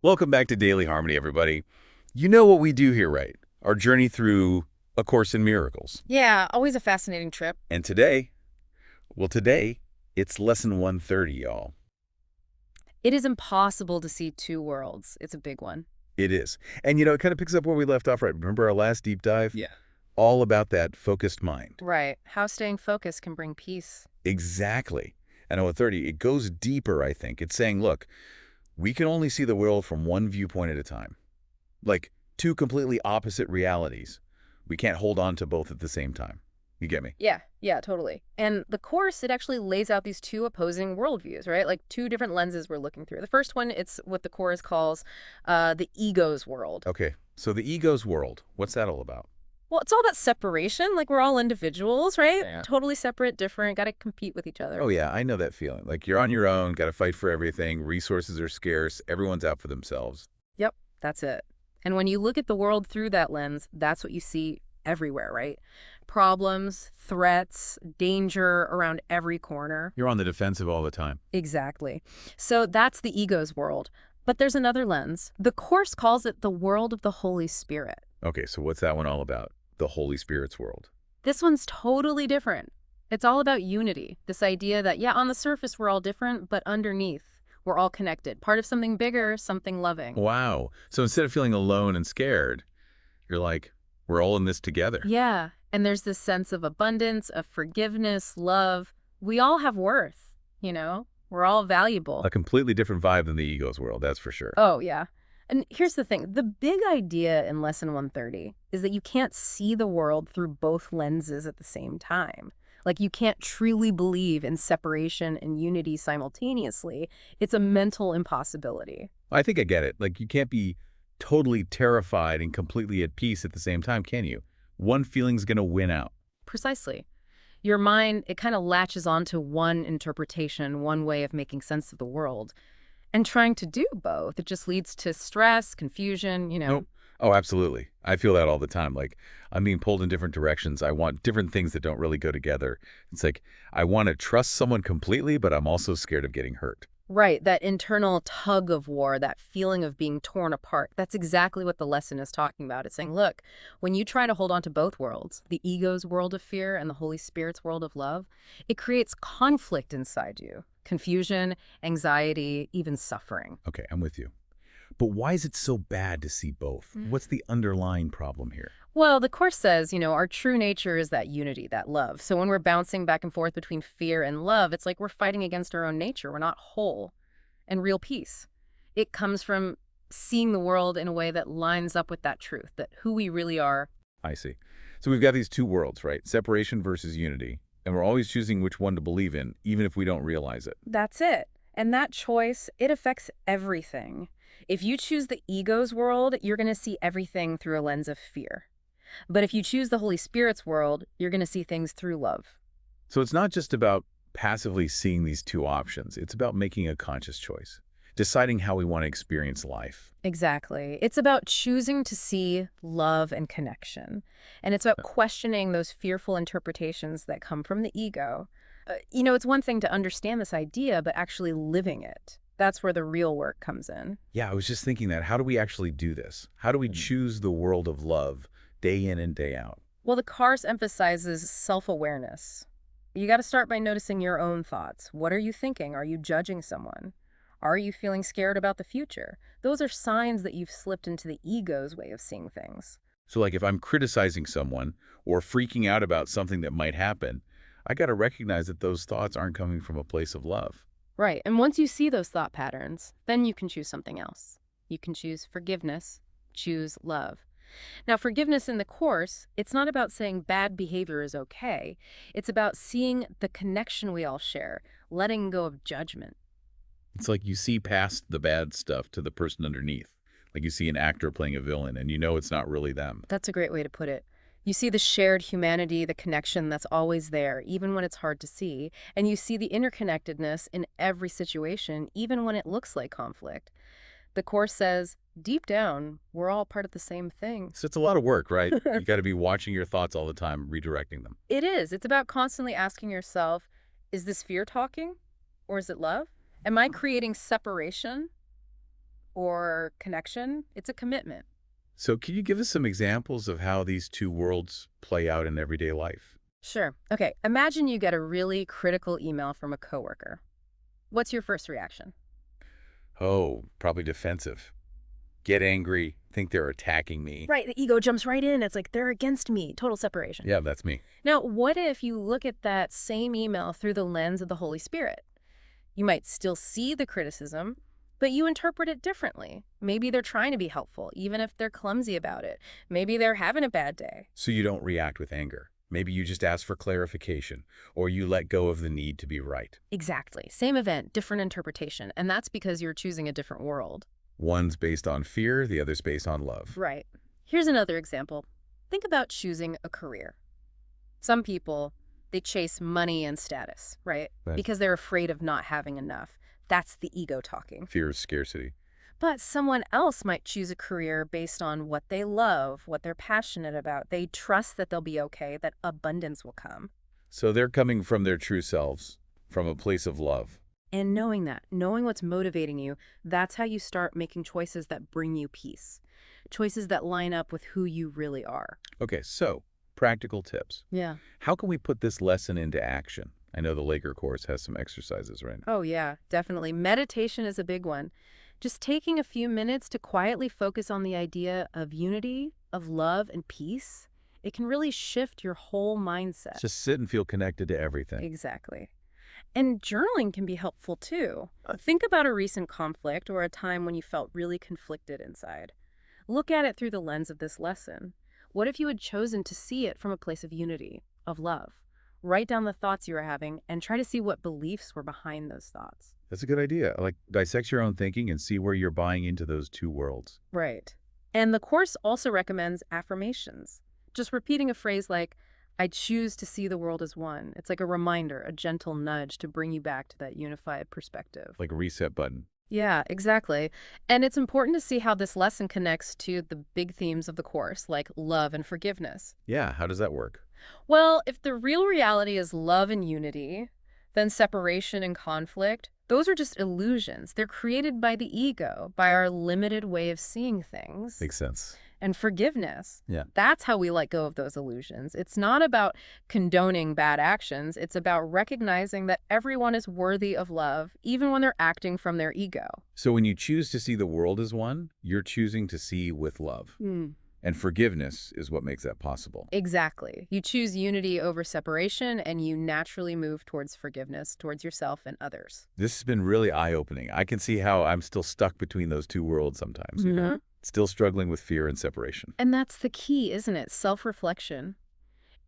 Welcome back to Daily Harmony, everybody. You know what we do here, right? Our journey through A Course in Miracles. Yeah, always a fascinating trip. And today, it's lesson 130, y'all. It is impossible to see two worlds. It's a big one. It is. And it kind of picks up where we left off, right? Remember our last deep dive? Yeah. All about that focused mind. Right. How staying focused can bring peace. Exactly. And 130, it goes deeper, I think. It's saying, look, we can only see the world from one viewpoint at a time. Like two completely opposite realities. We can't hold on to both at the same time. You get me? Yeah, totally. And the Course, it actually lays out these two opposing worldviews, right? Like two different lenses we're looking through. The first one, it's what the Course calls the ego's world. Okay, so the ego's world, what's that all about? Well, it's all about separation. Like we're all individuals, right? Yeah. Totally separate, different, got to compete with each other. Oh yeah, I know that feeling. Like you're on your own, got to fight for everything, resources are scarce, everyone's out for themselves. Yep, that's it. And when you look at the world through that lens, that's what you see everywhere, right? Problems, threats, danger around every corner. You're on the defensive all the time. Exactly. So that's the ego's world. But there's another lens. The Course calls it the world of the Holy Spirit. Okay, so what's that one all about? The Holy Spirit's world. This one's totally different. It's all about unity. This idea that, yeah, on the surface we're all different, but underneath we're all connected. Part of something bigger, something loving. Wow. So instead of feeling alone and scared, you're like, we're all in this together. Yeah, and there's this sense of abundance, of forgiveness, love. We all have worth, you know? We're all valuable. A completely different vibe than the ego's world, that's for sure. Oh, yeah. And here's the thing. The big idea in Lesson 130 is that you can't see the world through both lenses at the same time. Like, you can't truly believe in separation and unity simultaneously. It's a mental impossibility. I think I get it. Like, you can't be totally terrified and completely at peace at the same time, can you? One feeling's going to win out. Precisely. Your mind, it kind of latches onto one interpretation, one way of making sense of the world. And trying to do both, it just leads to stress, confusion. Nope. Oh, absolutely. I feel that all the time. Like, I'm being pulled in different directions. I want different things that don't really go together. It's like, I want to trust someone completely, but I'm also scared of getting hurt. Right, that internal tug of war, that feeling of being torn apart. That's exactly what the lesson is talking about. It's saying, look, when you try to hold on to both worlds, the ego's world of fear and the Holy Spirit's world of love, it creates conflict inside you. Confusion, anxiety, even suffering. Okay, I'm with you. But why is it so bad to see both? What's the underlying problem here? Well, the Course says, our true nature is that unity, that love. So when we're bouncing back and forth between fear and love, it's like we're fighting against our own nature. We're not whole. And real peace, it comes from seeing the world in a way that lines up with that truth, that who we really are. I see. So we've got these two worlds, right? Separation versus unity. And we're always choosing which one to believe in, even if we don't realize it. That's it. And that choice, it affects everything. If you choose the ego's world, you're going to see everything through a lens of fear. But if you choose the Holy Spirit's world, you're going to see things through love. So it's not just about passively seeing these two options. It's about making a conscious choice, deciding how we want to experience life. Exactly. It's about choosing to see love and connection. And it's about questioning those fearful interpretations that come from the ego. It's one thing to understand this idea, but actually living it. That's where the real work comes in. Yeah, I was just thinking that. How do we actually do this? How do we choose the world of love day in and day out? Well, the Course emphasizes self-awareness. You got to start by noticing your own thoughts. What are you thinking? Are you judging someone? Are you feeling scared about the future? Those are signs that you've slipped into the ego's way of seeing things. So like if I'm criticizing someone or freaking out about something that might happen, I got to recognize that those thoughts aren't coming from a place of love. Right. And once you see those thought patterns, then you can choose something else. You can choose forgiveness, choose love. Now, forgiveness in the Course, it's not about saying bad behavior is okay. It's about seeing the connection we all share, letting go of judgment. It's like you see past the bad stuff to the person underneath. Like you see an actor playing a villain and you know it's not really them. That's a great way to put it. You see the shared humanity, the connection that's always there, even when it's hard to see. And you see the interconnectedness in every situation, even when it looks like conflict. The Course says, deep down, we're all part of the same thing. So it's a lot of work, right? You got to be watching your thoughts all the time, redirecting them. It is. It's about constantly asking yourself, is this fear talking or is it love? Am I creating separation or connection. It's a commitment. So can you give us some examples of how these two worlds play out in everyday life? Sure. Okay, imagine you get a really critical email from a coworker. What's your first reaction? Oh, probably defensive. Get angry, think they're attacking me. Right, the ego jumps right in. It's like they're against me. Total separation. Yeah, that's me. Now, what if you look at that same email through the lens of the Holy Spirit? You might still see the criticism, but you interpret it differently. Maybe they're trying to be helpful, even if they're clumsy about it. Maybe they're having a bad day. So you don't react with anger. Maybe you just ask for clarification, or you let go of the need to be right. Exactly. Same event, different interpretation. And that's because you're choosing a different world. One's based on fear, the other's based on love. Right. Here's another example. Think about choosing a career. Some people, they chase money and status, right? Right. Because they're afraid of not having enough. That's the ego talking. Fear of scarcity. But someone else might choose a career based on what they love, what they're passionate about. They trust that they'll be okay, that abundance will come. So they're coming from their true selves, from a place of love. And knowing that, knowing what's motivating you, that's how you start making choices that bring you peace. Choices that line up with who you really are. Okay, so practical tips. Yeah. How can we put this lesson into action? I know the Laker course has some exercises right now. Oh, yeah, definitely. Meditation is a big one. Just taking a few minutes to quietly focus on the idea of unity, of love, and peace, it can really shift your whole mindset. Just sit and feel connected to everything. Exactly. And journaling can be helpful too. Think about a recent conflict or a time when you felt really conflicted inside. Look at it through the lens of this lesson. What if you had chosen to see it from a place of unity, of love? Write down the thoughts you were having and try to see what beliefs were behind those thoughts. That's a good idea. Like, dissect your own thinking and see where you're buying into those two worlds. Right. And the Course also recommends affirmations. Just repeating a phrase like, I choose to see the world as one. It's like a reminder, a gentle nudge to bring you back to that unified perspective. Like a reset button. Yeah, exactly. And it's important to see how this lesson connects to the big themes of the Course, like love and forgiveness. Yeah, how does that work? Well, if the real reality is love and unity, then separation and conflict, those are just illusions. They're created by the ego, by our limited way of seeing things. Makes sense. And forgiveness. Yeah. That's how we let go of those illusions. It's not about condoning bad actions. It's about recognizing that everyone is worthy of love, even when they're acting from their ego. So when you choose to see the world as one, you're choosing to see with love. And forgiveness is what makes that possible. Exactly. You choose unity over separation, and you naturally move towards forgiveness, towards yourself and others. This has been really eye-opening. I can see how I'm still stuck between those two worlds sometimes. You know? Still struggling with fear and separation. And that's the key, isn't it? Self-reflection.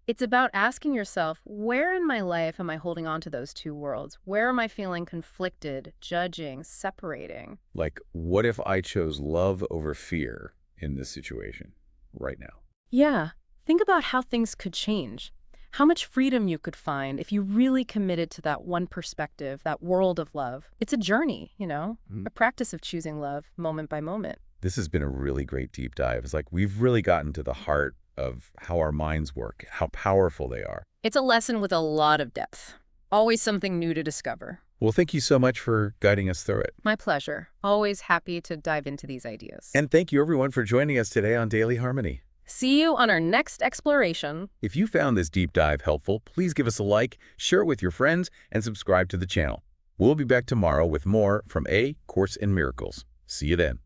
It's about asking yourself, where in my life am I holding on to those two worlds? Where am I feeling conflicted, judging, separating? Like, what if I chose love over fear in this situation right now? Yeah. Think about how things could change. How much freedom you could find if you really committed to that one perspective, that world of love. It's a journey, you know, a practice of choosing love moment by moment. This has been a really great deep dive. It's like we've really gotten to the heart of how our minds work, how powerful they are. It's a lesson with a lot of depth. Always something new to discover. Well, thank you so much for guiding us through it. My pleasure. Always happy to dive into these ideas. And thank you, everyone, for joining us today on Daily Harmony. See you on our next exploration. If you found this deep dive helpful, please give us a like, share it with your friends, and subscribe to the channel. We'll be back tomorrow with more from A Course in Miracles. See you then.